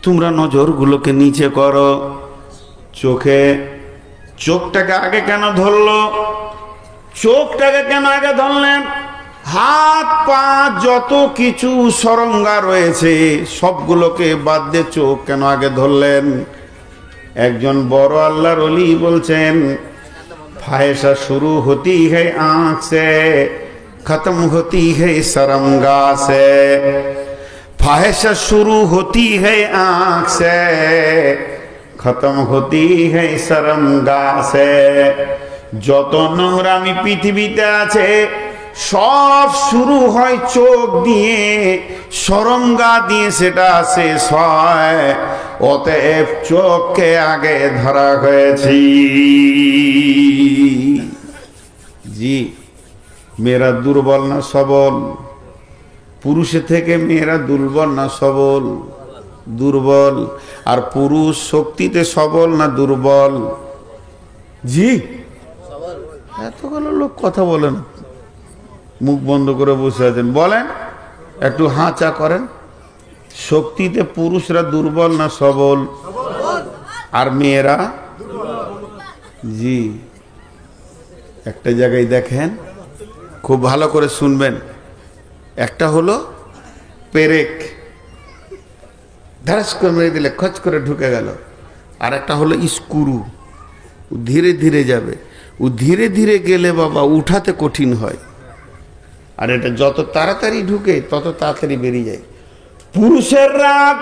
তোমরা নজরগুলোকে নিচে করো। চোখটাকে আগে কেন ধরলো? চোখটাকে কেন আগে ধরলেন? হাত পা যত কিছু সরঙ্গা রয়েছে সবগুলোকে বাদ দিয়ে চোখ কেন আগে ধরলেন? একজন বড় আল্লাহর ওলি বলছেন, ফায়সা শুরু হতি है आँख से, खत्म होती है शर्मगाह से। फाहिशा शुरू होती है आँख से, खत्म होती है शर्मगाह से। যত নোংরামি পৃথিবীতে আছে সব শুরু হয় চোখ দিয়ে, শরমগাহ দিয়ে সেটা শেষ হয়। অতএব চোখকে আগে ধরা হয়েছে। জি, মেয়েরা দুর্বল না সবল? পুরুষের থেকে মেয়েরা দুর্বল না সবল? দুর্বল। আর পুরুষ শক্তিতে সবল না দুর্বল? জি, এতগুলো লোক কথা বলেন, মুখ বন্ধ করে বসে আছেন, বলেন, একটু হাঁচা করেন। শক্তিতে পুরুষরা দুর্বল না সবল? আর মেয়েরা? জি, একটা জায়গায় দেখেন, খুব ভালো করে শুনবেন। একটা হলো পেরেক, ধারাস করে মেরে দিলে খচ করে ঢুকে গেল। আর একটা হলো স্ক্রু, ধীরে ধীরে যাবে। ও ধীরে ধীরে গেলে বাবা উঠাতে কঠিন হয়, আর এটা যত তাড়াতাড়ি ঢুকে তত তাড়াতাড়ি বেরিয়ে যায়। পুরুষের রাগ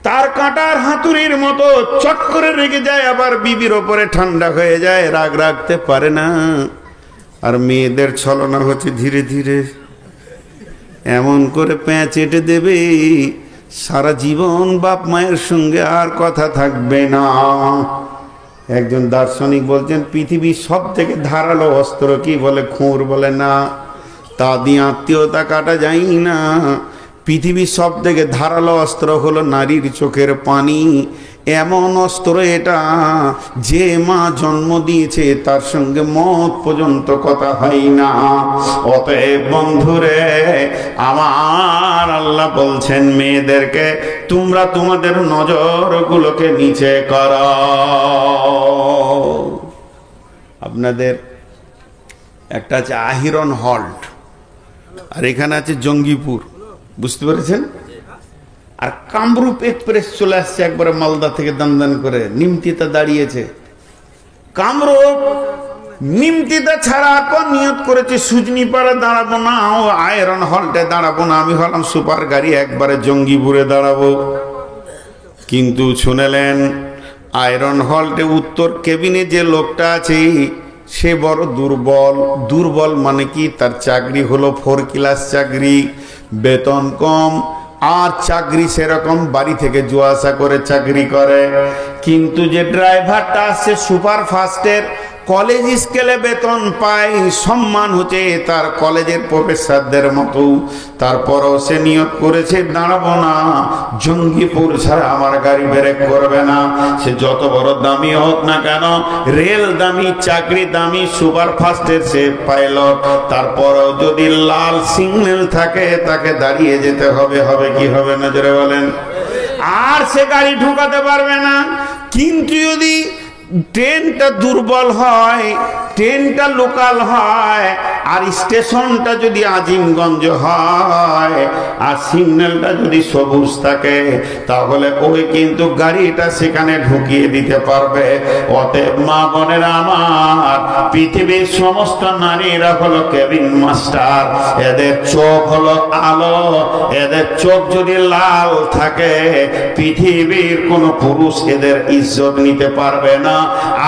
তার কাঁটার হাতুড়ির মতো চট করে রেগে যায়, আবার বিবির ওপরে ঠান্ডা হয়ে যায়, রাগ রাখতে পারে না। আর মেয়েদের ছলনা হচ্ছে ধীরে ধীরে এমন করে প্যাঁচ এঁটে দেবে, সারা জীবন বাপ মায়ের সঙ্গে আর কথা থাকবে না। একজন দার্শনিক বলছেন, পৃথিবীর সব থেকে ধারালো অস্ত্র কি? বলে খুঁড়। বলে না, তা দিয়ে আত্মীয়তা কাটা যায় না। পৃথিবীর সব থেকে ধারালো অস্ত্র হলো নারীর চোখের পানি। এমন অস্ত্র এটা, যে মা জন্ম দিয়েছে তার সঙ্গে মত পর্যন্ত কথা হয় না। অতএব বন্ধুরে আমার, আল্লাহ বলছেন মেয়েদেরকে, তোমরা তোমাদের নজরগুলোকে নিচে করো। আপনাদের একটা আছে আহিরন হল্ট, আর এখানে আছে জঙ্গিপুর, বুঝতে পেরেছেন? আর কামরূপ এক্সপ্রেস চলে আসছে একবারে মালদা থেকে দান করে, নিমতিতে দাঁড়িয়েছে। কামরূপ নিমতিতে ছাড়া নিয়ত করেছে সুজনিপাড়া দাঁড়াবো না, ও আয়রন হল্টে দাঁড়াবো না। আমি হলাম সুপার গাড়ি, একবারে জঙ্গিপুরে দাঁড়াবো। কিন্তু শুনেলেন, আয়রন হল্টে উত্তর কেবিনে যে লোকটা আছে সে বড় দুর্বল। দুর্বল মানে কি? তার চাকরি হলো 4 ক্লাস চাকরি, বেতন কম, আর চাকরি সেরকম বাড়ি থেকে যাওয়া আসা করে চাকরি করে। কিন্তু যে ড্রাইভারটা আসছে সুপার ফাস্টের, কলেজ স্কেলে বেতন পায়, সম্মান হচ্ছে তার কলেজের প্রফেসরদের মতো। তারপরও সে নিয়োগ করেছে, দাঁড়াবো না, জঙ্গিপুর ছাড়া আমার গাড়ি ব্রেক করবে না। সে যত বড় দামি হোক না কেন, রেল দামি, চাকরি দামি, সুপার ফাস্টের সে পাইলট, তারপরও যদি লাল সিগন্যাল থাকে তাকে দাঁড়িয়ে যেতে হবে। হবে কি হবে না জোরে বলেন? আর সে গাড়ি ঢুকাতে পারবে না। কিন্তু যদি ট্রেনটা দুর্বল হয়, ট্রেনটা লোকাল হয়, আর স্টেশনটা যদি আজিমগঞ্জ হয়, আর সিগন্যালটা যদি সবুজ থাকে, তাহলে ওই কিন্তু গাড়িটা সেখানে ঢুকিয়ে দিতে পারবে। অতএব মা বোনেরা আমার, পৃথিবীর সমস্ত নারীরা হলো কেবিন মাস্টার। এদের চোখ হলো আলো, এদের চোখ যদি লাল থাকে, পৃথিবীর কোন পুরুষ এদের ইজ্জত নিতে পারবে না।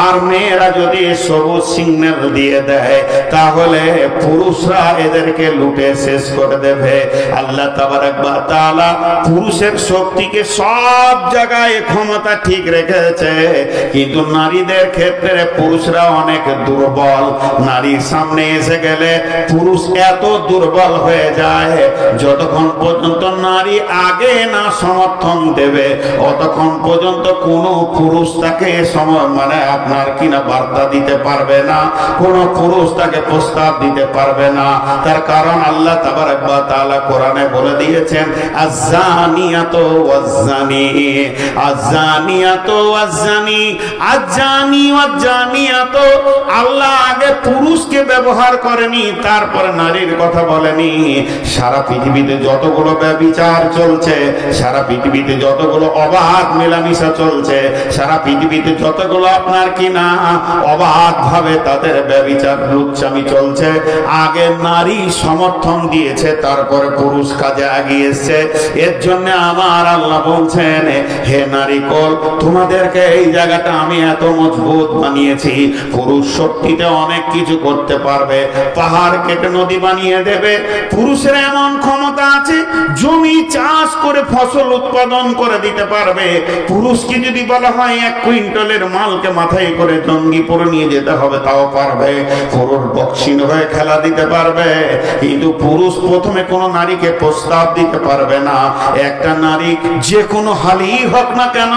আর মেয়েরা যদি সবুজ সিগন্যাল দিয়ে দেয়, তাহলে পুরুষরা এদেরকে লুটে শেষ করে দেবে। আল্লাহ তাবারাক ওয়া তাআলা পুরুষের শক্তিকে সব জায়গায় ক্ষমতা ঠিক রেখেছে, কিন্তু নারীদের ক্ষেত্রে পুরুষরা অনেক দুর্বল। নারীর সামনে এসে গেলে পুরুষ এত দুর্বল হয়ে যায়, যতক্ষণ পর্যন্ত নারী আগে না সমর্থন দেবে, অতক্ষণ পর্যন্ত কোনো পুরুষ তাকে আপনার কিনা বার্তা দিতে পারবে না, কোন পুরুষ তাকে প্রস্তাব দিতে দিতে পারবে না। তার কারণ আল্লাহ তাবারক ওয়া তাআলা কোরআনে বলে দিয়েছেন, আয-যানিয়াতু ওয়াজ-যানি, আয-যানিয়াতু ওয়াজ-যানি, আয-যানি ওয়াজ-যানিয়াতু। আল্লাহ আগে পুরুষকে ব্যবহার করেনি, তারপরে নারীর কথা বলেনি। সারা পৃথিবীতে যতগুলো ব্যভিচার চলছে, সারা পৃথিবীতে যতগুলো অবাধ মেলামেশা চলছে, সারা পৃথিবীতে যতগুলো আপনার কিনা অবাধ ভাবে তাদের ব্যভিচার লুচ্চামি চলছে, আগে নারী সমর্থন দিয়েছে, তারপরে পুরুষ কাজে এগিয়েছে। এর জন্য আমার আল্লাহ বলছেন, হে নারী কোল, তোমাদেরকে এই জায়গাটা আমি এত মজবুত বানিয়েছি। পুরুষ শক্তিতে অনেক কিছু করতে পারবে, পাহাড় কেটে নদী বানিয়ে দেবে। পুরুষের এমন ক্ষমতা আছে, জমি চাষ করে ফসল উৎপাদন করে দিতে পারবে। পুরুষকে যদি বলা হয় 1 কুইন্টালের মালকে মাথায় করে জঙ্গিপুরে নিয়ে যেতে হবে, তাও পারবে। পুরুষ বক্সিং হয়ে খেলা দিতে পারবে, কিন্তু পুরুষ প্রথমে কোনো নারীকে প্রস্তাব দিতে পারবে না। একটা নারী যে কোনো হালই হোক না কেন,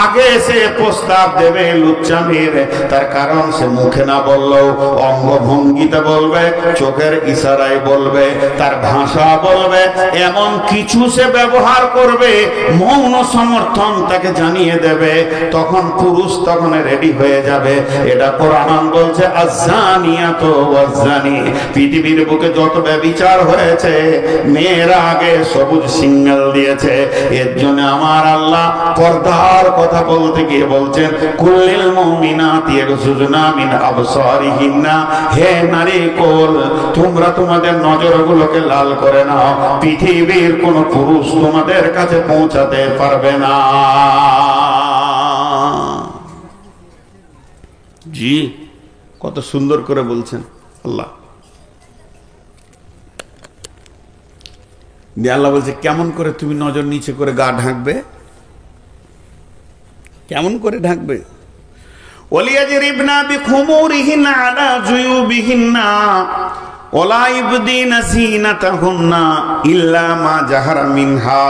আগে সে প্রস্তাব দেবে লুচ্চামির। তার কারণ সে মুখে না বললেও অঙ্গভঙ্গিতে বলবে, চোখের ইশারায় বলবে, তার ভাষা বলবে, এমন কিছু সে ব্যবহার করবে, মৌন সমর্থন তাকে জানিয়ে দেবে। তখন পুরুষ তখন রেডি হয়ে যাবে। এটা কোরআন বলছে, আয-যানিয়াতু ওয়াজ-যানি। পৃথিবীর বুকে যত ব্যভিচার হয়েছে, মেয়েরা আগে সবুজ সিগন্যাল দিয়েছে। এর জন্য আমার আল্লাহ পর্দার কথা বলতে গিয়ে বলছেন, কুল্লিল মুমিনাতি ইয়াগযুযনা মিন আবসারিহিন্না। হে নারী কোল, তোমরা তোমাদের নজরগুলোকে লাল করে নাও, পৃথিবীর কোন পুরুষ তোমাদের কাছে পৌঁছাতে পারবে না। জি, কত সুন্দর করে বলছেন আল্লাহ। আল্লাহ বলছে, কেমন করে তুমি নজর নিচে করে গা ঢাকবে, কেমন করে ঢাকবে? ওয়ালিয়াজরিবনা বিখুমুরিহিন্না আলা জুয়ুবিহিন্না ওয়ালা ইবদিনা যিনাতাহুন্না ইল্লা মা জাহারা মিনহা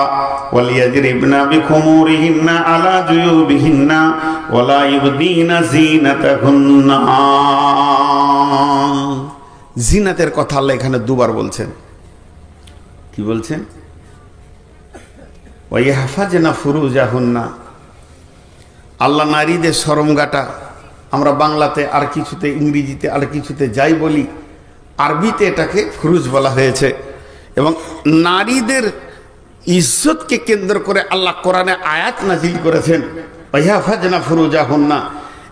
ওয়ালিয়াজরিবনা বিখুমুরিহিন্না আলা জুয়ুবিহিন্না ওয়ালা ইবদিনা যিনাতাহুন্না। জিনাতের কথা আল্লাহ এখানে দুবার বলছেন। কি বলছেন? ওয়াইহাফাজনা ফুরুজাহুন্না। আল্লাহ নারীদের শরমগাটা, আমরা বাংলাতে আর কিছুতে, ইংরেজিতে আর কিছুতে যাই বলি, আরবিতে এটাকে ফুরুজ বলা হয়েছে। এবং নারীদের ইজ্জতকে কেন্দ্র করে আল্লাহ কোরআনে আয়াত নাজিল করেছেন, ওয়াইহাফাজনা ফুরুজাহুন্না।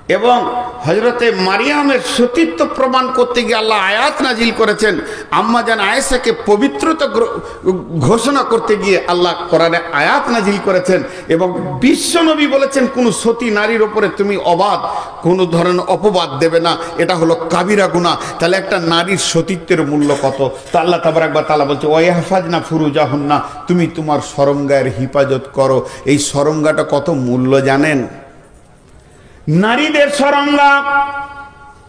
এবং হযরতে মারিয়ামের সতীত্ব প্রমাণ করতে গিয়ে আল্লাহ আয়াত নাজিল করেছেন। আম্মা জান আয়েশাকে পবিত্রতা ঘোষণা করতে গিয়ে আল্লাহ কোরআনে আয়াত নাজিল করেছেন। এবং বিশ্বনবী বলেছেন, কোন সতী নারীর উপরে তুমি অবাধ কোনো ধরনের অপবাদ দেবে না, এটা হলো কাবিরা গুনাহ। তাহলে একটা নারীর সতীত্বের মূল্য কত? তা আল্লাহ তাবারক ওয়া তাআলা বলছে, ওয়াইহাফাজনা ফুরুজাহুন্না, তুমি তোমার শরমগায়ের হিফাজত করো। এই শরমগাটা কত মূল্য জানেন? নারীদের শরমগা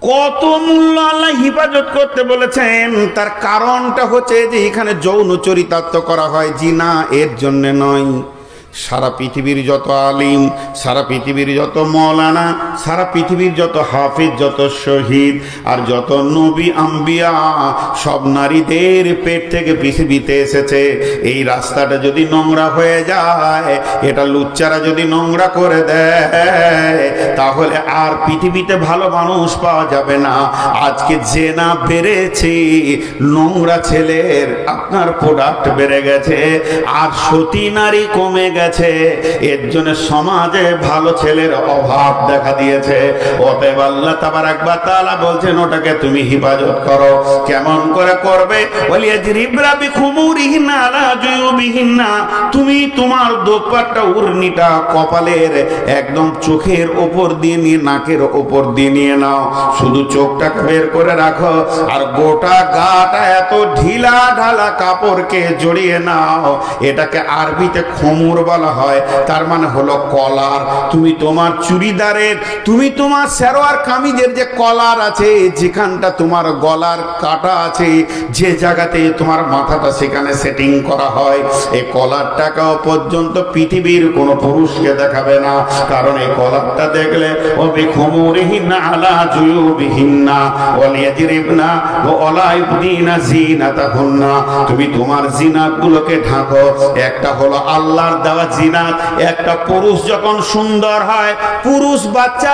কত মূল্য আল্লাহ হিফাজত করতে বলেছেন। তার কারণটা হচ্ছে যে এখানে যৌন চরিতার্থ করা হয়, জিনা এর জন্য নয়। সারা পৃথিবীর যত আলিম, সারা পৃথিবীর যত মৌলানা, সারা পৃথিবীর যত হাফিজ, যত শহীদ আর যত নবী আম্বিয়া, সব নারীদের পেট থেকে পৃথিবীতে এসেছে। এই রাস্তাটা যদি নোংরা হয়ে যায়, এটা লুচ্চারা যদি নোংরা করে দেয়, তাহলে আর পৃথিবীতে ভালো মানুষ পাওয়া যাবে না। আজকে জেনা বেড়েছে, নোংরা ছেলের আপনার প্রোডাক্ট বেড়ে গেছে, আর সতী নারী কমে গেছে। এর জন্য সমাজে ভালো ছেলের অভাব দেখা দিয়েছে। অতএব আল্লাহ তাবারক ওয়া তাআলা বলছেন, ওটাকে তুমি হিফাজত করো। কেমন করে করবে? ওয়ালিয়াজরিবনা বিখুমুরিহিন্না আলা জুয়ুবিহিন্না। তুমি তোমার দোপাট্টা, উড়নিটা কপালের একদম চোখের ওপর দিয়ে নিয়ে, নাকের ওপর দিয়ে নিয়ে নাও। শুধু চোখটাকে বের করে রাখো, আর গোটা গাটা এত ঢিলা ঢালা কাপড়কে জড়িয়ে নাও। এটাকে আরবিতে খুমুর বলা হয়, তার মানে হলো কলার। তুমি তোমার চুড়িদারের, তুমি তোমার সালোয়ার কামিজের যে কলার আছে, যেখানটা তোমার গলার কাটা আছে, যে জায়গাতে তোমার মাথাটা সেখানে সেটিং করা হয়, এই কলারটাকেও পর্যন্ত পৃথিবীর কোন পুরুষকে দেখাবে না। কারণ এই কলারটা দেখলে ও বিখুমুরিহিন্না আলা জুয়ুবিহিন্না ওয়ালিয়াজরিবনা ওয়ালা ইবদিনা জিনাতাহুন্না। তুমি তোমার জিনাতগুলোকে ঢাকো। একটা হলো আল্লাহর দেওয়া জিনাত। একটা পুরুষ যখন সুন্দর হয়, পুরুষ বাচ্চা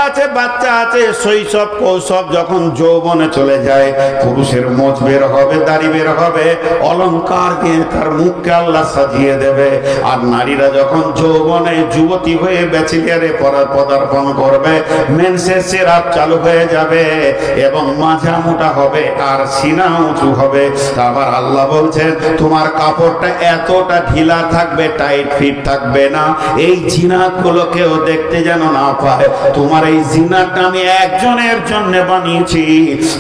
আছে শৈশব কৈশোর যখন যৌবনে চলে যায়, পুরুষের মোচ বের হবে, দাড়ি বের হবে, অলংকার দিয়ে তার মুখকে আল্লাহ সাজিয়ে দেবে। আর নারীরা যখন যৌবনে যুবতী হয়ে ব্যাচেলিয়ারে পদার্পণ করবে, মেন্সের সিরাপ চালু হয়ে যাবে এবং মাথা মোটা হবে আর সিনা উঁচু হবে। আবার আল্লাহ বলছেন তোমার কাপড়টা এতটা ঢিলা থাকবে, টাইট ফিট থাকবে না, এই জিনাত গুলোকেও দেখতে যেন না পায়। তোমার এই জিনাতটা আমি একজনের জন্য বানিয়েছি,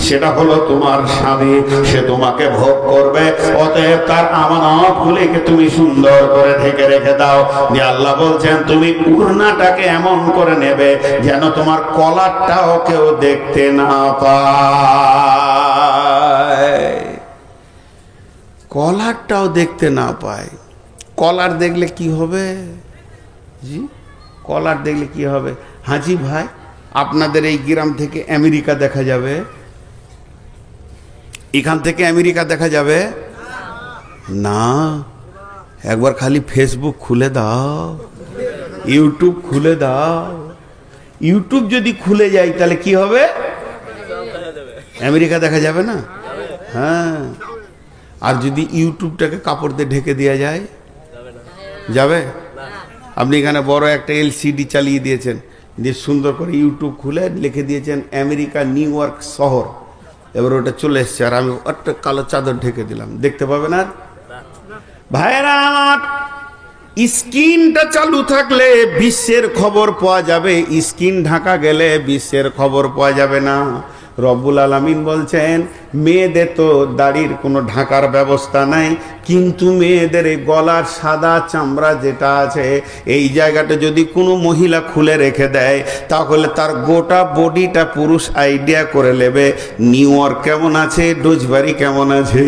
সেটা হলো তোমার স্বামী। সে তোমাকে ভোগ করবে, অতএব তার আমানত গুলিকে তুমি সুন্দর করে ঢেকে রেখে দাও। যে আল্লাহ বলছেন তুমি উড়নাটাকে এমন করে নেবে যেন তোমার কলারটাও কেউ দেখতে না পায়, কলারটাও দেখতে না পায়। কলার দেখলে কি হবে? জি, কলার দেখলে কি হবে? হাজি ভাই, আপনাদের এই গ্রাম থেকে আমেরিকা দেখা যাবে? এখান থেকে আমেরিকা দেখা যাবে না। একবার খালি ফেসবুক খুলে দাও, ইউটিউব খুলে দাও। ইউটিউব যদি খুলে যায় তাহলে কি হবে? আমেরিকা দেখা যাবে না? হ্যাঁ। আর যদি ইউটিউবটাকে কাপড় দিয়ে ঢেকে দেওয়া যায়, যাবে? আপনি এখানে বড় একটা এলসিডি চালিয়ে দিয়েছেন, দিয়ে সুন্দর করে ইউটিউব খুলে লিখে দিয়েছেন আমেরিকা নিউ ইয়র্ক শহর, এবার ওটা চলে এসছে, আর আমি একটা কালো চাদর ঢেকে দিলাম, দেখতে পাবে না? ভাইরা আমার, স্ক্রিনটা চালু থাকলে বিশ্বের খবর পাওয়া যাবে, স্ক্রিন ঢাকা গেলে বিশ্বের খবর পাওয়া যাবে না। রব্বুল আলামিন বলছেন মেয়েদের তো দাড়ির কোনো ঢাকার ব্যবস্থা নাই, কিন্তু মেয়েদের এই গলার সাদা চামড়া যেটা আছে, এই জায়গাটা যদি কোনো মহিলা খুলে রেখে দেয় তাহলে তার গোটা বডিটা পুরুষ আইডিয়া করে নেবে নিউ ইয়র্ক কেমন আছে, ডোজবাড়ি কেমন আছে,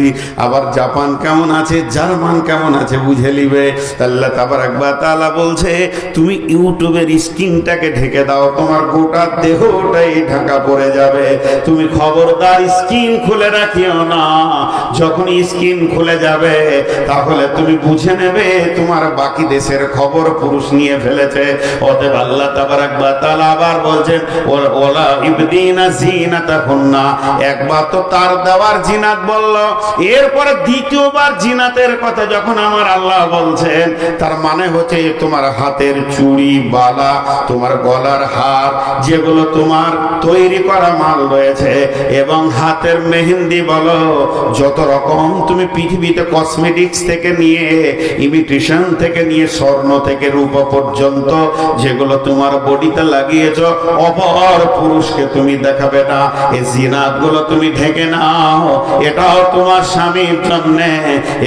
আবার জাপান কেমন আছে, জার্মান কেমন আছে বুঝে নিবে। আল্লাহ তাবারাক ওয়া তাআলা বলছে তুমি ইউটিউবের স্ক্রিনটাকে ঢেকে দাও, তোমার গোটা দেহটাই ঢাকা পড়ে যাবে। তুমি খবরদার স্ক্রিন খুলে রাখিও না। যখন স্ক্রিন খুলে যাবে তাহলে তুমি বুঝে নেবে তোমার বাকি দেশের খবর পুরুষ নিয়ে ফেলেছে। অতএব আল্লাহ তাবারাক ওয়া তাআলা আবার বলছেন ওয়ালা ইবদিনা জিনাতাহুন্না। একবার তো তার দেওয়ার জিনাত বলল, এরপরে দ্বিতীয়বার জিনাতের কথা যখন আমার আল্লাহ বলছেন, তার মানে হচ্ছে তোমার হাতের চুড়ি, বালা, তোমার গলার হার, যেগুলো তোমার তৈরি করা মাল রয়েছে, এবং হাতের মেহেন্দি বলো, যত রকম তুমি পৃথিবীতে কসমেটিক্স থেকে নিয়ে ইমিটেশন থেকে নিয়ে স্বর্ণ থেকে রূপা পর্যন্ত যেগুলো তোমার বডিতে লাগিয়েছো, অপর পুরুষকে তুমি দেখাবে না। এই জিনাতগুলো তুমি ঢেকে নাও, এটাও তোমার স্বামীর জন্য,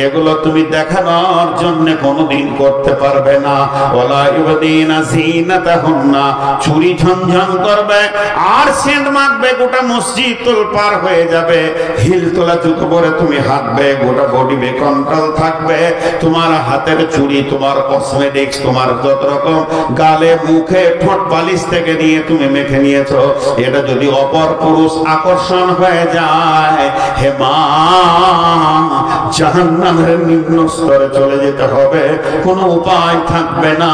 এগুলো তুমি দেখানোর জন্য কোনোদিন করতে পারবে না। ওয়ালা ইউদিনা জিনাতাহুন্না, চুরি ঝনঝন করবে আর সেন্ট মাখবে, গোটা মসজিদ তোলপাড় হয়ে যাবে, হিল তোলা জুতো পরে তুমি হাঁটবে, গোটা বডি বেকন্ট্রোল থাকবে, তোমার হাতের চুড়ি, তোমার কসমেটিক্স, তোমার যত রকম গালে মুখে ঠোঁট পালিশ থেকে নিয়ে তুমি মেখে নিয়েছো, এটা যদি অপর পুরুষ আকর্ষণ হয়ে যায়, হে মা, জাহান্নামের নিম্ন স্তরে চলে যেতে হবে, কোনো উপায় থাকবে না।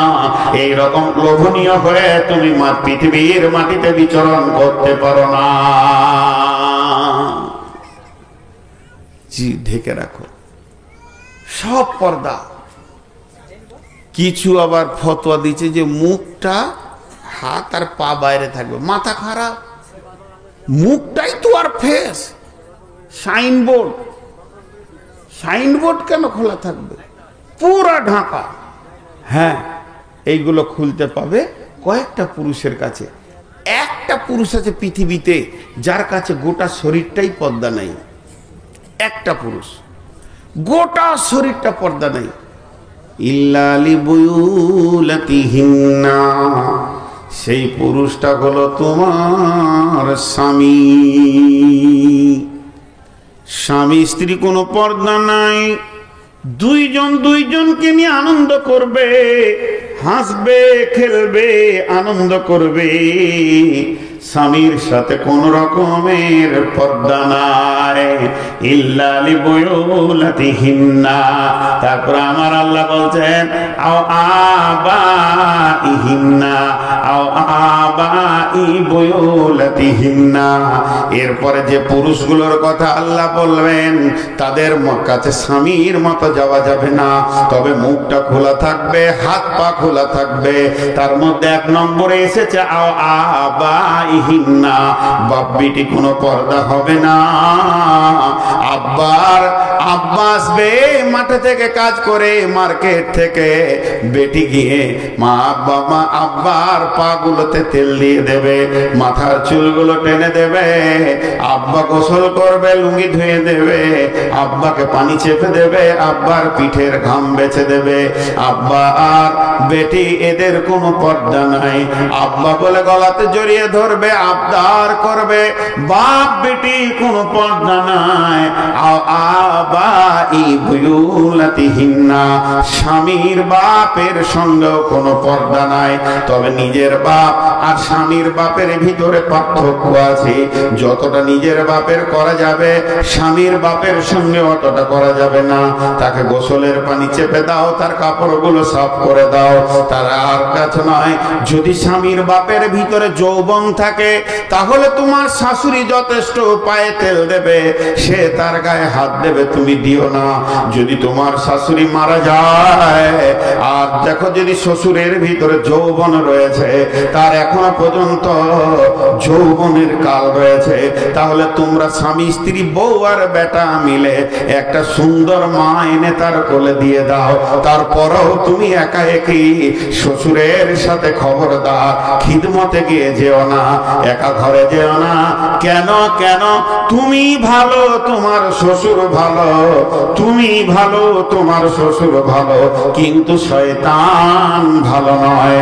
এই রকম লোভনীয় হয়ে তুমি পৃথিবীর মাটিতে বিচরণ করতে পারো না। জি, ঢেকে রাখো সব পর্দা। কিছু আবার ফতোয়া দিচ্ছে যে মুখটা, হাত আর পা বাইরে থাকবে। মাথা খারাপ, মুখটাই তো আর ফেস। সাইনবোর্ড, সাইনবোর্ড কেন খোলা থাকবে? পুরা ঢাকা। হ্যাঁ, এইগুলো খুলতে পাবে কয়েকটা পুরুষের কাছে। একটা পুরুষ আছে পৃথিবীতে যার কাছে গোটা শরীরটাই পর্দা নাই। একটা পুরুষ, গোটা শরীরটা পর্দা নাই। ইল্লা লিবুয়ুলাতিহিন্না, সেই পুরুষটা হলো তোমার স্বামী। স্বামী স্ত্রী কোনো পর্দা নাই, দুইজন দুইজনকে নিয়ে আনন্দ করবে, হাসবে, খেলবে, আনন্দ করবে। স্বামীর সাথে কোন রকমের পর্দা নাই। ইল্লা লিবুয়ুলাতিহিন্না, তারপর আমার আল্লাহ বলছেন আও আবাইহিন্না, আও আবাই বুয়ুলাতিহিন্না। এরপরে যে পুরুষগুলোর কথা আল্লাহ বলবেন তাদের কাছে স্বামীর মতো যাওয়া যাবে না, তবে মুখটা খোলা থাকবে, হাত পা খোলা থাকবে। তার মধ্যে 1 নম্বরে এসেছে আও আবাইহিন্না, বাপ বেটি কোনো পর্দা হবে না। আব্বা আসবে মাঠে থেকে কাজ করে, মার্কেট থেকে, বেটি গিয়ে মা আব্বার পা গুলোতে তেল দিয়ে দেবে, মাথার চুলগুলো টেনে দেবে, আব্বা গোসল করবে, লুঙ্গি ধুয়ে দেবে, আব্বাকে পানি চেপে দেবে, আব্বার পিঠের ঘাম বেছে দেবে। আব্বা আর বেটি এদের কোনো পর্দা নাই। আব্বা বলে গলাতে জড়িয়ে ধরবে, আবদার করবে। বাপ বেটি কোনো পর্দা নাই। আবাই বুয়ুলাতিহিন্না, স্বামীর বাপের সঙ্গেও কোনো পর্দা নাই। তবে নিজের বাপ আর স্বামীর বাপের ভিতরে পার্থক্য আছে। যতটা নিজের বাপের করা যাবে, স্বামীর বাপের সঙ্গে অতটা করা যাবে না। তাকে গোসলের পানি চেপে দাও, তার কাপড়গুলো সাফ করে দাও, তার আর কাছে নয়। যদি স্বামীর বাপের ভিতরে যৌবন থাকে, তাহলে তোমার শাশুড়ি যথেষ্ট পায়ে তেল দেবে, সে তার গায়ে হাত দেবে, তুমি দিও না। যদি তোমার শাশুড়ি মারা যায় আর দেখো যদি শ্বশুরের ভিতরে যৌবন রয়েছে, তার এখনো পর্যন্ত যৌবনের কাল রয়েছে, তাহলে তোমরা স্বামী স্ত্রী বউ আর বেটা মিলে একটা সুন্দর মা এনে তার কোলে দিয়ে দাও। তারপরেও তুমি একা একই শ্বশুরের সাথে খবরদার খিদমতে গিয়ে যেও না, একা ঘরে যেও না। কেন কেন? তুমি ভালো, তোমার শ্বশুর ভালো, তুমি ভালো, তোমার শ্বশুর ভালো, কিন্তু শয়তান ভালো নয়।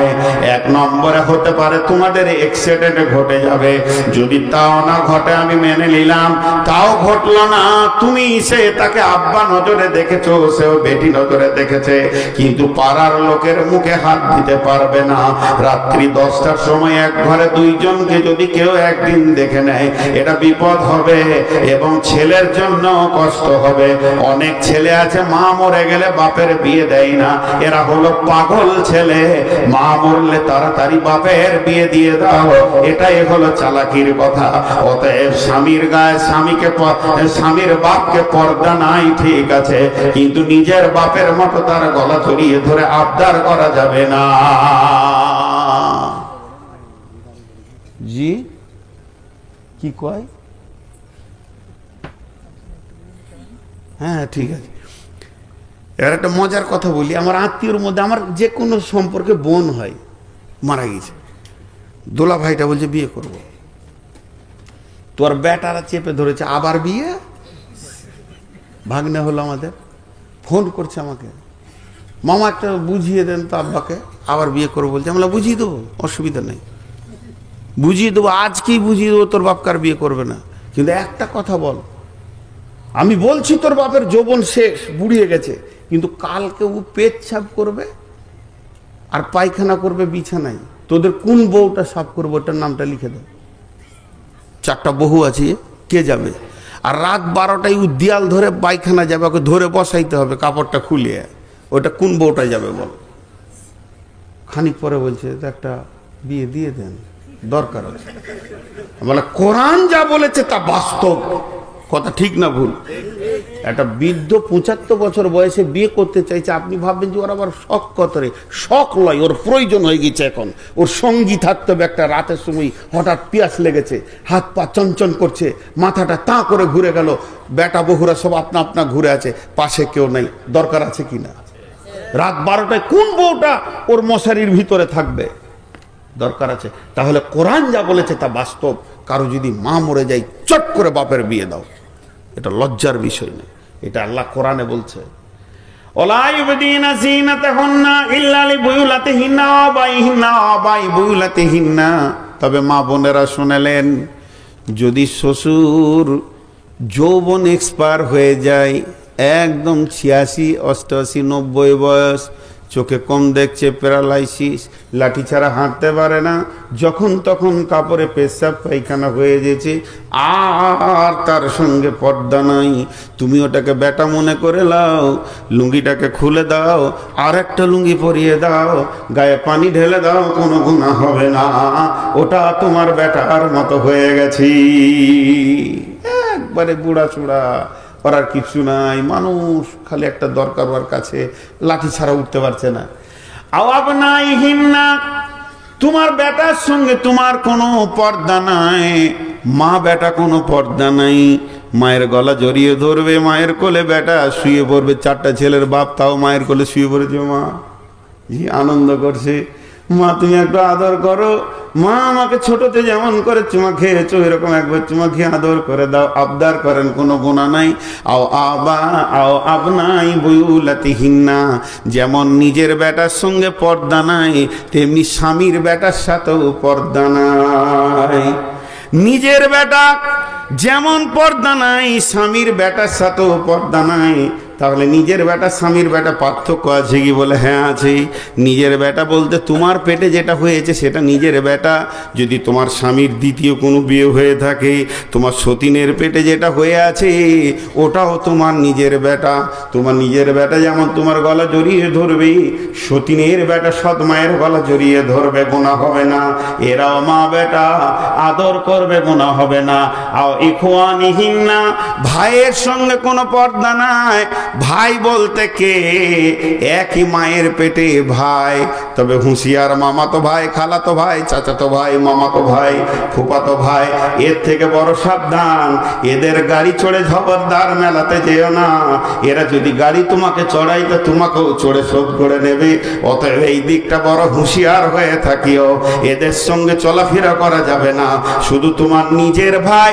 1 নম্বরে হতে পারে তোমাদের অ্যাক্সিডেন্ট ঘটে যাবে, যদি তাও না ঘটে আমি মেনে নিলাম, তাও ঘটলো না, তুমি সে তাকে আব্বা নজরে দেখেছো, সেও বেটি নজরে দেখেছে, কিন্তু পাড়ার লোকের মুখে হাত দিতে পারবে না। রাত্রি 10টার সময় এক ঘরে দুইজনকে যদি কেউ একদিন দেখে নেয়, এটা বিপদ হবে এবং ছেলের জন্য কষ্ট হবে। অনেক ছেলে আছে মা মরে গেলে বাপের বিয়ে দেয় না, এরা হলো পাগল ছেলে। মা মরলে তাড়াতাড়ি বাপের বিয়ে দিয়ে দাও, এটাই হলো চালাকির কথা। অতএব স্বামীর গায়ে স্বামীর বাপকে পর্দা নাই, ঠিক আছে, কিন্তু নিজের বাপের মতো তার গলা জড়িয়ে ধরে আবদার করা যাবে না। জি কি কয়? হ্যাঁ ঠিক আছে। এবার একটা মজার কথা বলি। আমার আত্মীয়র মধ্যে আমার যে কোনো সম্পর্কে বোন হয়, মারা গেছে, দোলা ভাইটা বলছে বিয়ে করব, তোর বেটারা চেপে ধরেছে আবার বিয়ে। ভাগ্নে হলো আমাদের, ফোন করছে আমাকে, মামা একটা বুঝিয়ে দেন তো আব্বাকে, আবার বিয়ে করবো বলছে। আমরা বুঝিয়ে দেবো, অসুবিধা নেই, বুঝিয়ে দেবো, আজকেই বুঝিয়ে দেবো, তোর বাপকার বিয়ে করবে না। কিন্তু একটা কথা বল, আমি বলছি তোর বাপের যৌবন শেষ, বুড়িয়ে গেছে, কিন্তু কালকে ও পেচ্ছাপ করবে আর পায়খানা করবে বিছানায়, তোদের কোন বউটা সাফ করবো, ওটার নামটা লিখে দাও। 4টা বহু আছে, কে যাবে? আর রাত 12টায় ও দেয়াল ধরে পায়খানা যাবে, ওকে ধরে বসাইতে হবে কাপড়টা খুলিয়ে, ওটা কোন বউটা যাবে বল? খানিক পরে বলছে একটা বিয়ে দিয়ে দেন, দরকার আছে। বলে কোরআন যা বলেছে তা বাস্তব কথা, ঠিক না ভুল? একটা বৃদ্ধ 75 বছর বয়সে বিয়ে করতে চাইছে, আপনি ভাববেন যে ওর আবার শখ কত রে? শখ লয়, ওর প্রয়োজন হয়ে গেছে এখন, ওর সঙ্গী থাকতে হবে। একটা রাতের সময় হঠাৎ পিয়াস লেগেছে, হাত পা চঞ্চন করছে, মাথাটা তা করে ঘুরে গেল, বেটা বহুরা সব আপনা আপনা ঘুরে আছে, পাশে কেউ নাই, দরকার আছে কিনা? রাত 12টায় কোন বউটা ওর মশারির ভিতরে থাকবে? দরকার আছে। তাহলে কোরআন যা বলেছে তা বাস্তব। কারো যদি মা মরে যায়, চট করে বাপের বিয়ে দাও, এটা লজ্জার বিষয় না, এটা আল্লাহ কোরআনে বলছে। ওলা ইউবদিনা যিনাতাহুন্না ইল্লা লিবুয়ুলাতিহিন্না ওয়া বাইহিন্না ওয়া বাইবুয়ুলাতিহিন্না। তবে মা বোনেরা শুনলেন, যদি শ্বশুর যৌবন এক্সপায়ার হয়ে যায়, একদম 86, 88, 90 বয়স, চোখে কম দেখছে, প্যারালাইসিস, লাঠি ছাড়া হাঁটতে পারে না, যখন তখন কাপড়ে পেশাব পায়খানা হয়ে গেছে, আর তার সঙ্গে পর্দা নাই, তুমি ওটাকে বেটা মনে করে লাও, লুঙ্গিটাকে খুলে দাও, আর একটা লুঙ্গি পরিয়ে দাও, গায়ে পানি ঢেলে দাও, কোনো গুনাহ হবে না, ওটা তোমার বেটার মতো হয়ে গেছি। একবারে বুড়া চূড়া, করার কিছু নাই, মানুষ খালি একটা দরকার ওর কাছে, লাঠি ছাড়া উঠতে পারছে না। আওয়াবনাইহিন্না, তোমার বেটার সঙ্গে তোমার কোনো পর্দা নাই, মা বেটা কোনো পর্দা নাই, মায়ের গলা জড়িয়ে ধরবে, মায়ের কোলে বেটা শুয়ে পড়বে, 4টা ছেলের বাপ তাও মায়ের কোলে শুয়ে পড়েছে, মা জি আনন্দ করছে, মা তুমি একটু আদর করো, মা আমাকে ছোটতে যেমন করে চুমা খেয়েছো এরকম একবার চুমা খেয়ে আদর করে দাও, আবদার করেন, কোনো গুনাহ নাই। আও আবনাই বুয়ুলাতিহিন্না, যেমন নিজের বেটার সঙ্গে পর্দা নাই, তেমনি স্বামীর বেটার সাথেও পর্দা নাই। নিজের বেটা যেমন পর্দা নাই, স্বামীর বেটার সাথেও পর্দা নাই। তাহলে নিজের বেটা স্বামীর বেটা পার্থক্য আছে কি? বলে হ্যাঁ আছে। নিজের বেটা বলতে তোমার পেটে যেটা হয়েছে সেটা নিজের বেটা। যদি তোমার স্বামীর দ্বিতীয় কোনো বিয়ে হয়ে থাকে, তোমার সতীনের পেটে যেটা হয়ে আছে ওটাও তোমার নিজের বেটা। তোমার নিজের বেটা যেমন তোমার গলা জড়িয়ে ধরবে, সতীনের বেটা সৎ মায়ের গলা জড়িয়ে ধরবে, গুনাহ হবে না। এরাও মা বেটা, আদর করবে, গুনাহ হবে না। আও ইখওয়ানিহিন্না, ভাইয়ের সঙ্গে কোনো পর্দা নাই। ভাই বলতে কে? একই মায়ের পেটে ভাই, তবে হুঁশিয়ার, মামাতো ভাই, খালাতো ভাই, চাচাতো ভাই, মামাতো ভাই, ফুফাতো ভাই, এর থেকে বড় সাবধান। এদের গাড়ি চড়ে খবরদার মেলাতে যেও না। এরা যদি গাড়ি তোমাকে চড়াই তো তোমাকেও চড়ে শোধ করে নেবে। অতএব এই দিকটা বড় হুঁশিয়ার হয়ে থাকিও। এদের সঙ্গে চলাফেরা করা যাবে না। শুধু তোমার নিজের ভাই,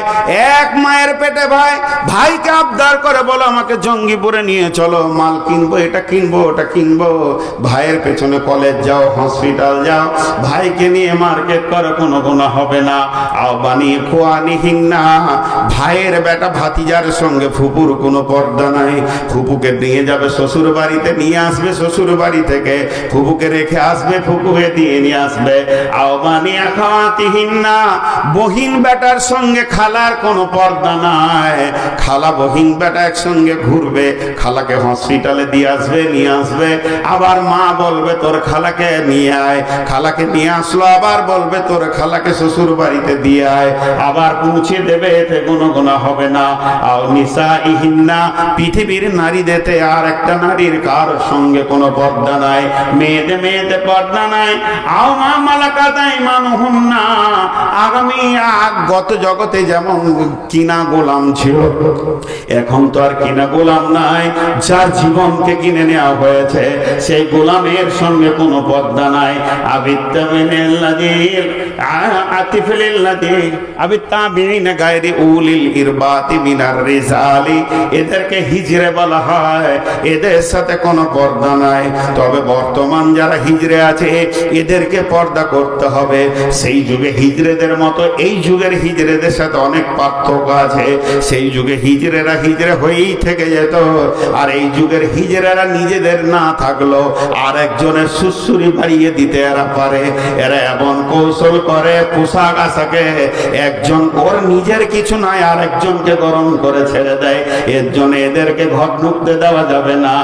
এক মায়ের পেটে ভাই, ভাইকে আবদার করে বলো আমাকে জঙ্গিপুরে নিয়ে চলো, মাল কিনবো, এটা কিনবো, ওটা কিনবো। ভাইয়ের পেছনে কলেজ যাও, হসপিটাল যাও, ভাইকে নিয়ে মার্কেট করো, কোনো গুনাহ হবে না। আওবানি ইখওয়ানিহিন্না, ভাইয়ের বেটা ভাতিজার সঙ্গে ফুপুর কোনো পর্দা নাই। ফুপুকে নিয়ে যাবে শ্বশুর বাড়িতে, নিয়ে আসবে শ্বশুর বাড়ি থেকে, ফুপুকে রেখে আসবে, ফুপুকে দিয়ে নিয়ে আসবে। আওবানি আখাওয়াতিহিন্না, বহিন বেটার সঙ্গে খালার কোনো পর্দা নাই। খালা বহিন বেটা একসঙ্গে ঘুরবে, খালাকে হসপিটালে দিয়ে আসবে, নিয়ে আসবে, আবার মা বলবে তোর খালাকে নিয়ে আয়, খালাকে নিয়ে আসলো, আবার বলবে তোর খালাকে শ্বশুর বাড়িতে দিয়ে আয়, আবার পৌঁছে দেবে, এতে কোনো গুনাহ হবে না। আও নিসাইহিন্না, পৃথিবীর নারীদেরতে আর একটা নারীর কার সঙ্গে কোনো পর্দা নাই। মেয়েদের পর্দা নাই। আও মা মালাকাত আইমানুহুন্না, আগামী গত জগতে যেমন কিনা গোলাম ছিল, এখন তো আর কিনা গোলাম নাই। যার জীবনকে কিনে নেওয়া হয়েছে সেই গোলামের সঙ্গে কোনো পর্দা নাই। এদেরকে হিজরে বলা হয়, এদের সাথে কোনো পর্দা নাই। তবে বর্তমান যারা হিজরে আছে এদেরকে পর্দা করতে হবে। সেই যুগে হিজরেদের মতো এই যুগের হিজরেদের সাথে অনেক পার্থক্য আছে। সেই যুগে হিজরেরা হিজরে হয়েই থেকে যেত, আর এই যুগের হিজরেরা নিজেদের না থাকলো আর একজনের সুসুরি বাড়িয়ে দিতে এরা পারে। এরা এমন কৌশল করে পোশাক আশাকে, একজন ওর নিজের কিছু নাই আর একজনকে গরম করে ছেড়ে দেয়। এর জন্য এদেরকে ঘর ঢুকতে দেওয়া যাবে না।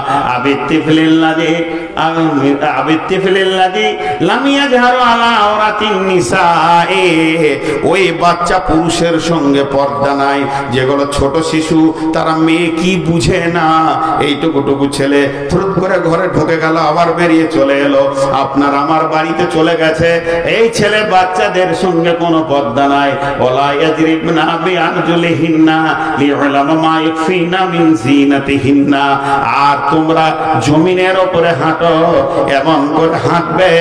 ওই বাচ্চা পুরুষের সঙ্গে পর্দা নাই। যেগুলো ছোট শিশু, তারা মেয়ে কি বুঝে না, এইটুকুটুকু ছেলে ফুট করে ঘরে ঢুকে গেল, আবার বেরিয়ে চলে এলো, আপনার আমার বাড়িতে চলে গেছে। এই ছেলে বাচ্চাদের সঙ্গে কোনো পর্দা নাই। ওলা ইয়াজরিবনা বিআরজুলিহিন্না লিউলামা মা ইয়াকফিনা মিন জিনাতিহিন্না। আর তোমরা জমিনের উপরে হাঁটো হাঁটো, এমন করে হাঁটবে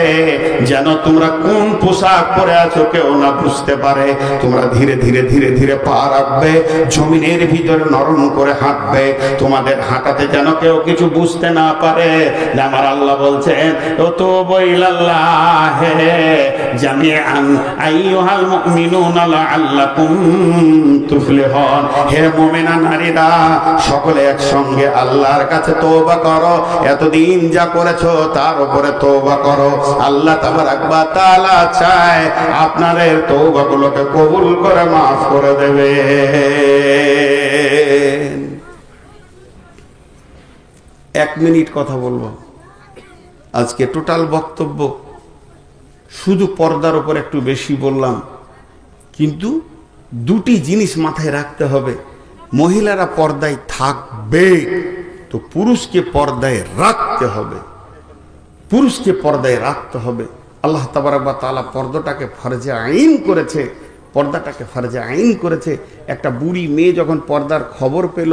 যেন তোমরা কোন পোশাক পরে আছো কেউ না বুঝতে পারে। তোমরা ধীরে ধীরে ধীরে ধীরে পা রাখবে, জমিনের ভিতরে নরম করে হাঁটবে, তোমাদের হাঁটাতে যেন কেউ কিছু বুঝতে না পারে। আমার আল্লাহ বলছেন, ও তুবু ইলাল্লাহি জামিআন আইয়ুহাল মুমিনুনা লাআল্লাকুম তুফলিহুন। হে মুমিনা নারীরা, সকলে একসঙ্গে আল্লাহর কাছে তওবা করো, এতদিন যা করেছো তার উপরে তওবা করো। আল্লাহ তাবারাক ওয়া তাআলা চায় আপনাদের তওবাগুলোকে কবুল করে মাফ করে দেবে। এক মিনিট কথা বলবো। আজকে টোটাল বক্তব্য শুধু পর্দার উপর একটু বেশি বললাম, কিন্তু দুটি জিনিস মাথায় রাখতে হবে। মহিলারা পর্দায় থাকবে তো পুরুষকে পর্দায় রাখতে হবে, পুরুষকে পর্দায় রাখতে হবে। আল্লাহ তাবারাক ওয়া তাআলা পর্দাটাকে ফরজে আইন করেছে, পর্দাটাকে ফরজে আইন করেছে। একটা বুড়ি মেয়ে যখন পর্দার খবর পেল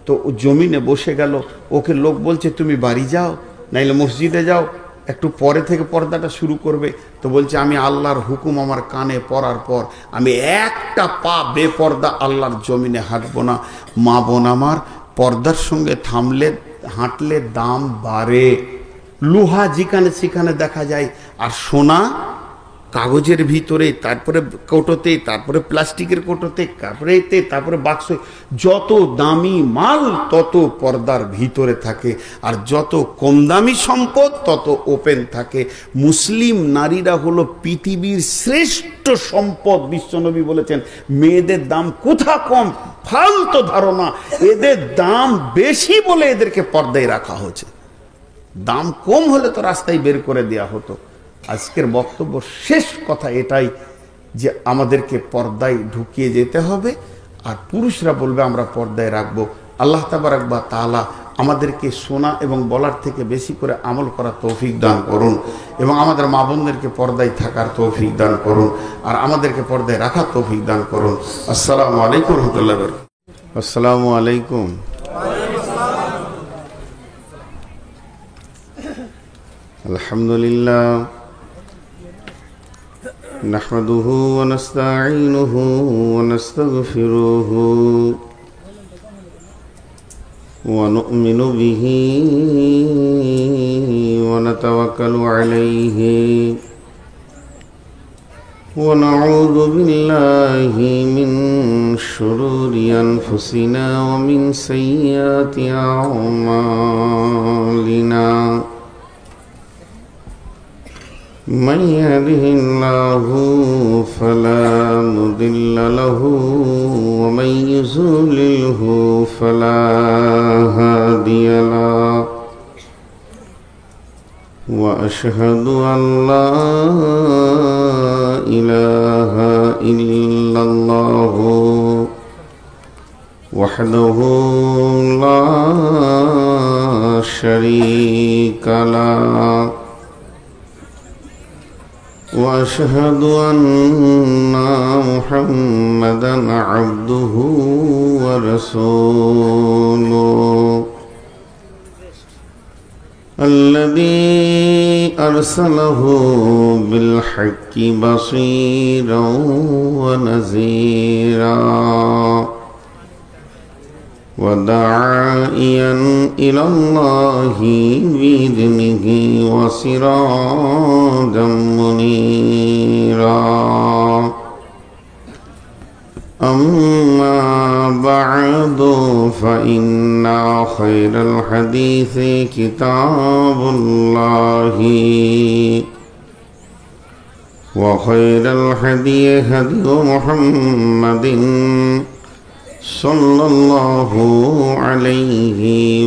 তো জমিনে বসে গেল, ওকে লোক বলছে তুমি বাড়ি যাও, নাইলে মসজিদে যাও, একটু পরে থেকে পর্দাটা শুরু করবে। তো বলছে আমি আল্লাহর হুকুম আমার কানে পড়ার পর আমি একটা পা বেপর্দা আল্লাহর জমিনে হাঁটবো না। মা বোন আমার, পর্দার সঙ্গে থামলে হাঁটলে দাম বাড়ে। লোহা যেখানে সেখানে দেখা যায়, আর সোনা কাগজের ভিতরে, তারপরে কৌটোতে, তারপরে প্লাস্টিকের কৌটোতে, তারপরে এতে, তারপরে বাক্স। যত দামি মাল তত পর্দার ভিতরে থাকে, আর যত কম দামি সম্পদ তত ওপেন থাকে। মুসলিম নারীরা হলো পৃথিবীর শ্রেষ্ঠ সম্পদ। বিশ্বনবী বলেছেন মেয়েদের দাম কোথা কম, ফালতু ধারণা। এদের দাম বেশি বলে এদেরকে পর্দায় রাখা হয়েছে। দাম কম হলে তো রাস্তায় বের করে দেয়া হতো। আজকের বক্তব্য শেষ কথা এটাই যে আমাদেরকে পর্দায় ঢুকিয়ে যেতে হবে, আর পুরুষরা বলবে আমরা পর্দায় রাখবো। আল্লাহ তাবারাক ওয়া তাআলা আমাদেরকে শোনা এবং বলার থেকে বেশি করে আমল করার তৌফিক দান করুন, এবং আমাদের মা বোনদেরকে পর্দায় থাকার তৌফিক দান করুন, আর আমাদেরকে পর্দায় রাখার তৌফিক দান করুন। আসসালামু আলাইকুম রহমতুল্লাহ। আসসালামু আলাইকুম। আলহামদুলিল্লাহ নাহমাদুহু ওয়া নাস্তাঈনুহু ওয়া নাস্তাগফিরুহু ওয়া নু'মিনু বিহি ওয়া নাতাওয়াক্কালু আলাইহি ওয়া নাউযু বিল্লাহি মিন শুরুরি আনফুসিনা ওয়া মিন সাইয়্যাতি আ'মালিনা। من يهده الله فلا مضل له ومن يضلله فلا هادي له وأشهد أن لا إله إلا الله وحده لا شريك له وأشهد أن محمدا عبده ورسوله الذي أرسله بالحق بصيرا ونذيرا وداعيا إلى الله بإذنه وسراجا منيرا. أما بعد فإن خير الحديث كتاب الله وخير الهدي هدي محمد صلى الله عليه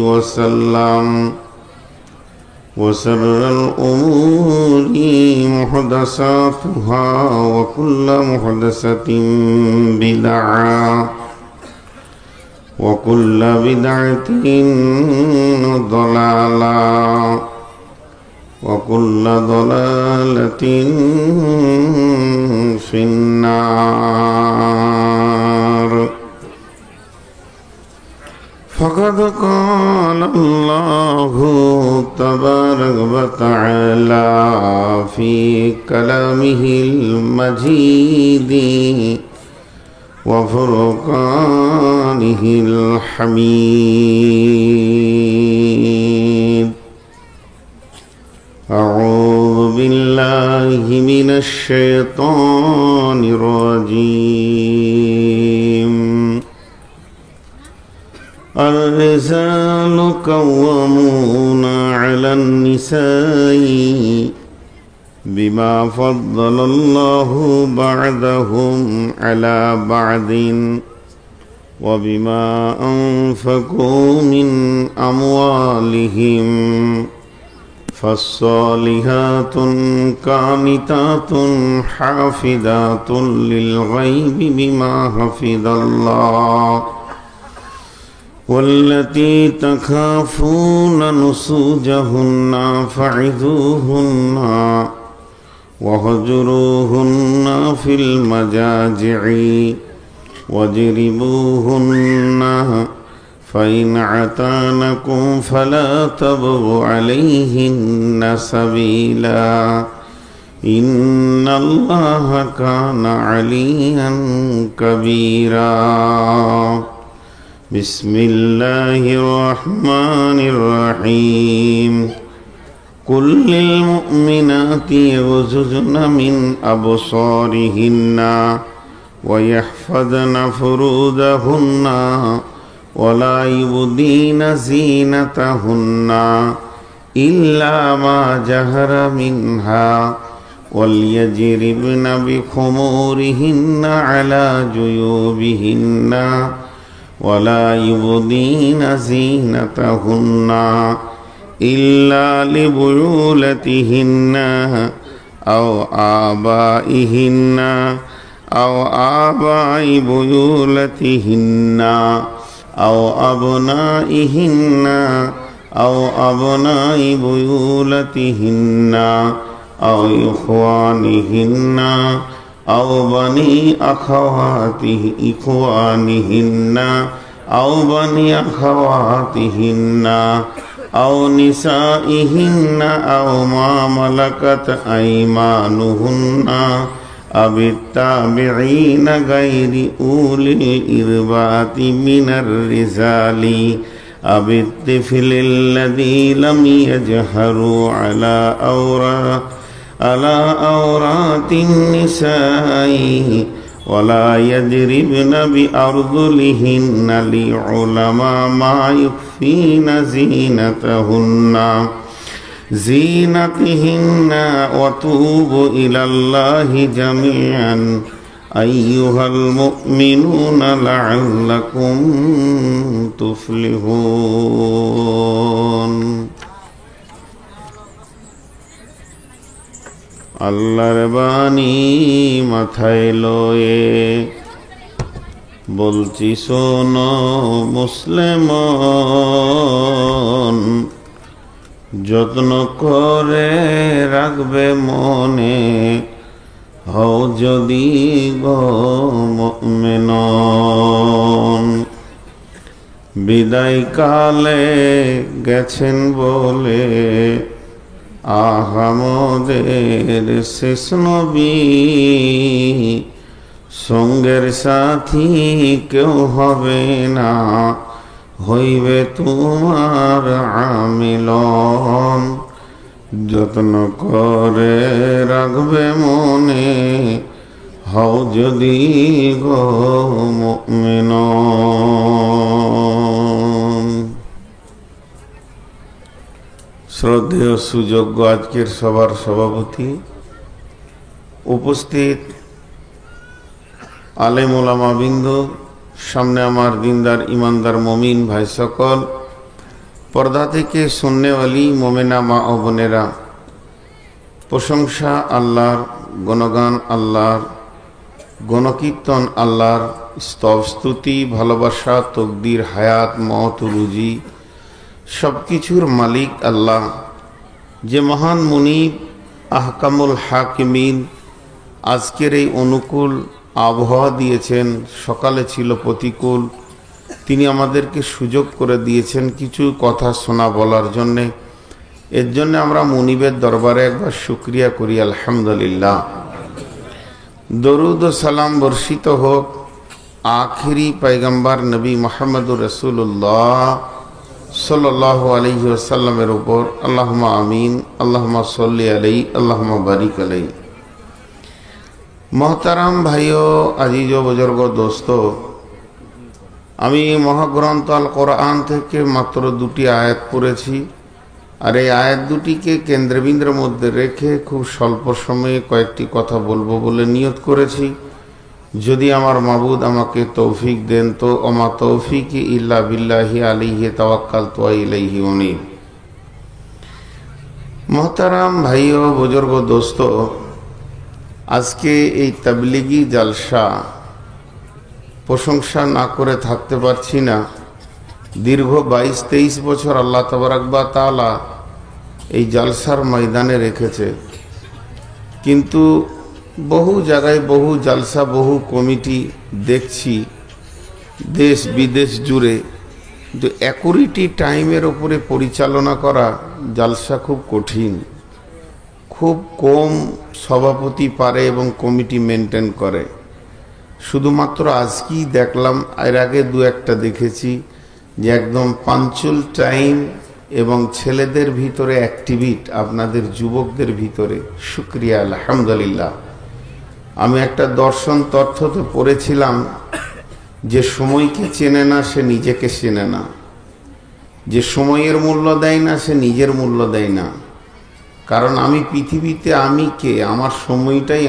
وسلم وشر الأمور محدثاتها وكل محدثة بدعة وكل بدعة ضلالة وكل ضلالة في النار. فقد قال الله تبارك وتعالى في كلامه المجيد وفرقانه الحميد. أعوذ بالله من الشيطان الرجيم. الرجال قوامون على النساء بما فضل الله بعضهم على بعض وبما أنفقوا من أموالهم فالصالحات قانتات حافظات للغيب بما حفظ الله والتي تخافون نشوزهن فعظوهن واهجروهن في المضاجع واضربوهن فإن عتانكم فلا تبغوا عليهن سبيلا إن الله كان عليا كبيرا. بسم الله الرحمن الرحيم. قل للمؤمنات يغضضن من أبصارهن ويحفظن فروجهن ولا يبدين زينتهن إلا ما ظهر منها وليضربن بخمورهن على جيوبهن ولا يبدين زينتهن إلا لبعولتهن أو آبائهن أو آباء بعولتهن أو أبنائهن أو أبناء بعولتهن أو إخوانهن أو بني إخوانهن أو بني أخواتهن أو نسائهن أو ما ملكت أيمانهن أو التابعين غير أولي الإربة من الرجال أو الطفل الذي لم يظهروا على عورات النساء ولا يضربن بأرجلهن ليعلم ما يخفين زينتهن وتوبوا إلى الله جميعا أيها المؤمنون لعلكم تفلحون. আল্লাহর বাণী মাথায় লয়ে বলছি শোনো মুসলমান, যত্ন করে রাখবে মনে হও যদি গো মুমিন। বিদায় কালে গেছেন বলে আহামদের শেষ নবী, সঙ্গের সাথী কেউ হবে না, হইবে তোমার আমিলন। যত্ন করে রাখবে মনে হও যদি গো মুমিন। শ্রদ্ধেয় সুযোগ্য আজকের সভার সভাপতি, উপস্থিত আলেম ওলামা বৃন্দ, সামনে আমার দিনদার ইমানদার মমিন ভাই সকল, পর্দা থেকে শুননেওয়ালি মোমেনা মা ও বোনেরা, প্রশংসা আল্লাহর, গণগান আল্লাহর, গণকীর্তন আল্লাহর, স্তব স্তুতি ভালোবাসা তকদির হায়াত মওত রুজি সব কিছুর মালিক আল্লাহ, যে মহান মুনিব আহকামুল হাকিমিন আজকের এই অনুকূল আবহাওয়া দিয়েছেন। সকালে ছিল প্রতিকূল, তিনি আমাদেরকে সুযোগ করে দিয়েছেন কিছু কথা শোনা বলার জন্যে। এর জন্য আমরা মুনিবের দরবারে একবার শুকরিয়া করি, আলহামদুলিল্লাহ। দরুদ ও সালাম বর্ষিত হোক আখিরি পয়গম্বর নবী মুহাম্মদুর রাসূলুল্লাহ সাল্লাল্লাহু আলাইহি ওয়াসাল্লামের উপর। আল্লাহুম্মা আমিন, আল্লাহুম্মা সাল্লি আলাইহি, আল্লাহুম্মা বারিক আলাইহি। মোহতারাম ভাইও, আজিজ ও বুজুর্গ দোস্ত, আমি মহাগ্রন্থ আল কোরআন থেকে মাত্র দুটি আয়াত পড়েছি। আর এই আয়াত দুটিকে কেন্দ্রবিন্দুর মধ্যে রেখে খুব স্বল্প সময়ে কয়েকটি কথা বলবো বলে নিয়ত করেছি। যদি আমার মাবুদ আমাকে তৌফিক দেন তো ওমা তৌফিকি ইল্লা বিল্লাহি আলাইহি তাওয়াক্কালতু ওয়া ইলাইহি উনীব। মোহতারাম ভাইও, বুজুর্গ দোস্ত, আজকে এই তাবলিগি জালসা প্রশংসা না করে থাকতে পারছি না। দীর্ঘ 22-23 বছর আল্লাহ তাবারাক ওয়া তাআলা এই জালসার ময়দানে রেখেছে, কিন্তু বহু জায়গায় বহু জালসা, বহু কমিটি দেখছি দেশ বিদেশ জুড়ে, যে অ্যাকুরেটি টাইমের ওপরে পরিচালনা করা জালসা খুব কঠিন। খুব কম সভাপতি পারে এবং কমিটি মেনটেন করে। শুধুমাত্র আজকেই দেখলাম, এর আগে দু একটা দেখেছি যে একদম পাঞ্চুয়াল টাইম এবং ছেলেদের ভিতরে অ্যাক্টিভিট, আপনাদের যুবকদের ভিতরে শুকরিয়া, আলহামদুলিল্লাহ। আমি একটা দর্শন তথ্যতে পড়েছিলাম যে সময়কে চেনে না সে নিজেকে চেনে না, যে সময়ের মূল্য দেয় না সে নিজের মূল্য দেয় না। কারণ আমি পৃথিবীতে আমি কে? আমার সময়টাই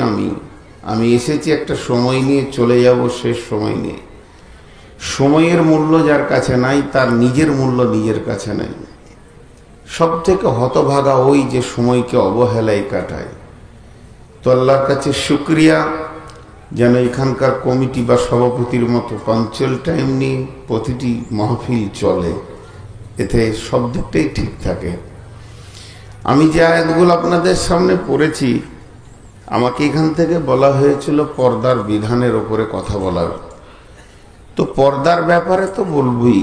আমি এসেছি একটা সময় নিয়ে, চলে যাব শেষ সময় নিয়ে। সময়ের মূল্য যার কাছে নাই তার নিজের মূল্য নিজের কাছে নাই। সব থেকে হতভাগা ওই যে সময়কে অবহেলায় কাটায়। তো আল্লাহর কাছে শুকরিয়া যেন এখানকার কমিটি বা সভাপতির মতো পাঞ্চুয়াল টাইম নিয়ে প্রতিটি মাহফিল চলে, এতে সব দিকটাই ঠিক থাকে। আমি যে আয়াতগুলো আপনাদের সামনে পড়েছি, আমাকে এখান থেকে বলা হয়েছিল পর্দার বিধানের ওপরে কথা বলার। তো পর্দার ব্যাপারে তো বলবই।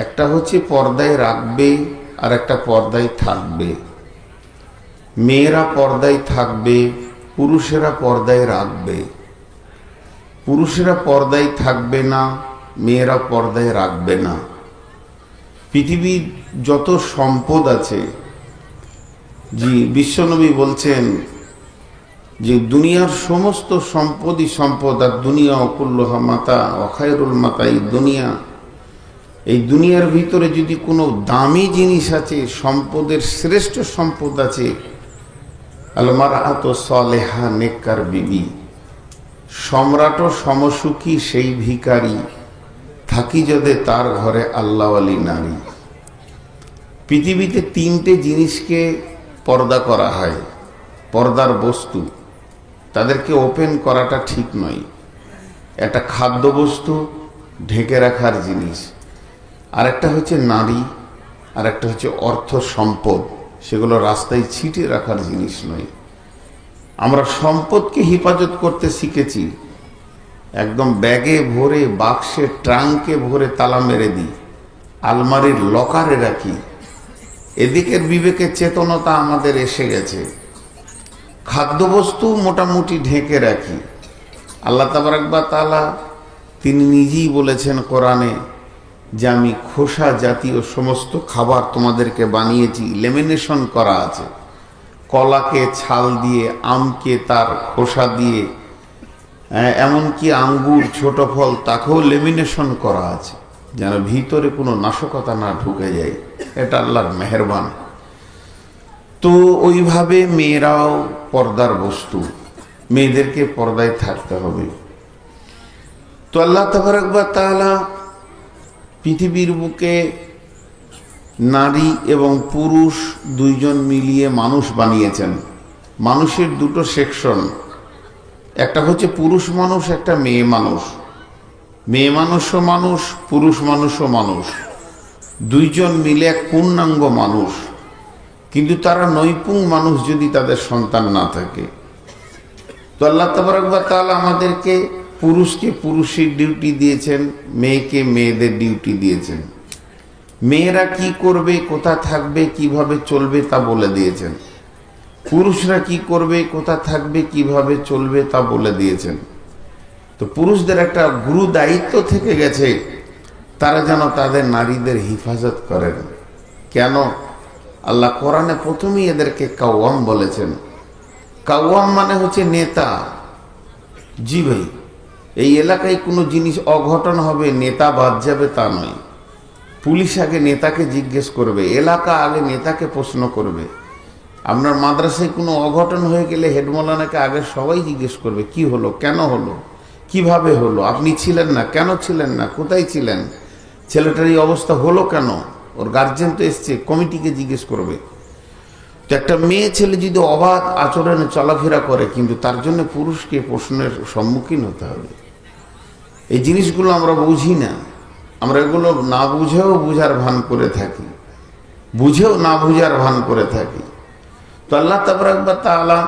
একটা হচ্ছে পর্দায় রাখবে, আর একটা পর্দায় থাকবে। মেয়েরা পর্দায় থাকবে, পুরুষেরা পর্দায় রাখবে। পুরুষেরা পর্দায় থাকবে না, মেয়েরা পর্দায় রাখবে না। পৃথিবীর যত সম্পদ আছে, জি বিশ্বনবী বলছেন যে দুনিয়ার সমস্ত সম্পদই সম্পদ, আর দুনিয়া কুল্লুহা মাতা ওয়া খায়রুল মাতাই দুনিয়া। এই দুনিয়ার ভিতরে যদি কোনো দামি জিনিস আছে, সম্পদের শ্রেষ্ঠ সম্পদ আছে, আল মারআতু সালেহা, নেককার বিবি। সম্রাটও সমসুখী সেই ভিখারি, থাকি যদি তার ঘরে আল্লাহওয়ালি নারী। পৃথিবীতে তিনটে জিনিসকে পর্দা করা হয়, পর্দার বস্তু, তাদেরকে ওপেন করাটা ঠিক নয়। একটা খাদ্যবস্তু, ঢেকে রাখার জিনিস, আর একটা হচ্ছে নারী, আর একটা হচ্ছে অর্থ সম্পদ, সেগুলো রাস্তায় ছিটিয়ে রাখার জিনিস নয়। আমরা সম্পদকে হেফাজত করতে শিখেছি, একদম ব্যাগে ভরে, বাক্সে ট্রাঙ্কে ভরে তালা মেরে দিই, আলমারির লকারে রাখি। এদিকের বিবেকের চেতনতা আমাদের এসে গেছে। খাদ্যবস্তু মোটামুটি ঢেকে রাখি। আল্লাহ তাবারাক ওয়া তাআলা তিনি নিজেই বলেছেন কোরআনে যে আমি খোসা জাতীয় সমস্ত খাবার তোমাদেরকে বানিয়েছি, লেমিনেশন করা আছে। কলাকে ছাল দিয়ে, আমকে তার খোসা দিয়ে, এমনকি আঙ্গুর, ছোট ফল, তাকেও লেমিনেশন করা আছে যেন ভিতরে কোনো নাশকতা না ঢুকে যায়। এটা আল্লাহর মেহেরবান। তো ওইভাবে মেয়েরাও পর্দার বস্তু, মেয়েদেরকে পর্দায় থাকতে হবে। তো আল্লাহ তাবারাক ওয়া তাআলা পৃথিবীর বুকে নারী এবং পুরুষ দুইজন মিলিয়ে মানুষ বানিয়েছেন। মানুষের দুটো সেকশন, একটা হচ্ছে পুরুষ মানুষ, একটা মেয়ে মানুষ। মেয়ে মানুষও মানুষ, পুরুষ মানুষও মানুষ, দুইজন মিলে এক পূর্ণাঙ্গ মানুষ। কিন্তু তারা নৈপুণ মানুষ যদি তাদের সন্তান না থাকে। তো আল্লাহ তাবারাক ওয়া তাআলা আমাদেরকে পুরুষকে পুরুষের ডিউটি দিয়েছেন, মেয়েকে মেয়েদের ডিউটি দিয়েছেন। মেয়েরা কি করবে, কোথা থাকবে, কিভাবে চলবে তা বলে দিয়েছেন। পুরুষরা কি করবে, কোথা থাকবে, কিভাবে চলবে তা বলে দিয়েছেন। তো পুরুষদের একটা গুরু দায়িত্ব থেকে গেছে, তারা যেন তাদের নারীদের হিফাজত করেন। কেন? আল্লাহ কোরআনে প্রথমেই এদেরকে কাওয়াম বলেছেন। কাওয়াম মানে হচ্ছে নেতা। জি ভাই, এই এলাকায় কোনো জিনিস অঘটন হবে, নেতা বাদ যাবে তা নয়। পুলিশ আগে নেতাকে জিজ্ঞেস করবে, এলাকা আগে নেতাকে প্রশ্ন করবে। আপনার মাদ্রাসায় কোনো অঘটন হয়ে গেলে হেডমৌলানাকে আগে সবাই জিজ্ঞেস করবে, কি হলো, কেন হলো, কিভাবে হলো, আপনি ছিলেন না, কেন ছিলেন না, কোথায় ছিলেন, ছেলেটার এই অবস্থা হলো কেন, ওর গার্জেন তো এসছে, কমিটিকে জিজ্ঞেস করবে। তো একটা মেয়ে ছেলে যদি অবাধ আচরণে চলাফেরা করে, কিন্তু তার জন্য পুরুষকে প্রশ্নের সম্মুখীন হতে হবে। এই জিনিসগুলো আমরা বুঝি না, আমরা এগুলো না বুঝেও বুঝার ভান করে থাকি, বুঝেও না বুঝার ভান করে থাকি। তো আল্লাহ তাবারাক ওয়া তাআলা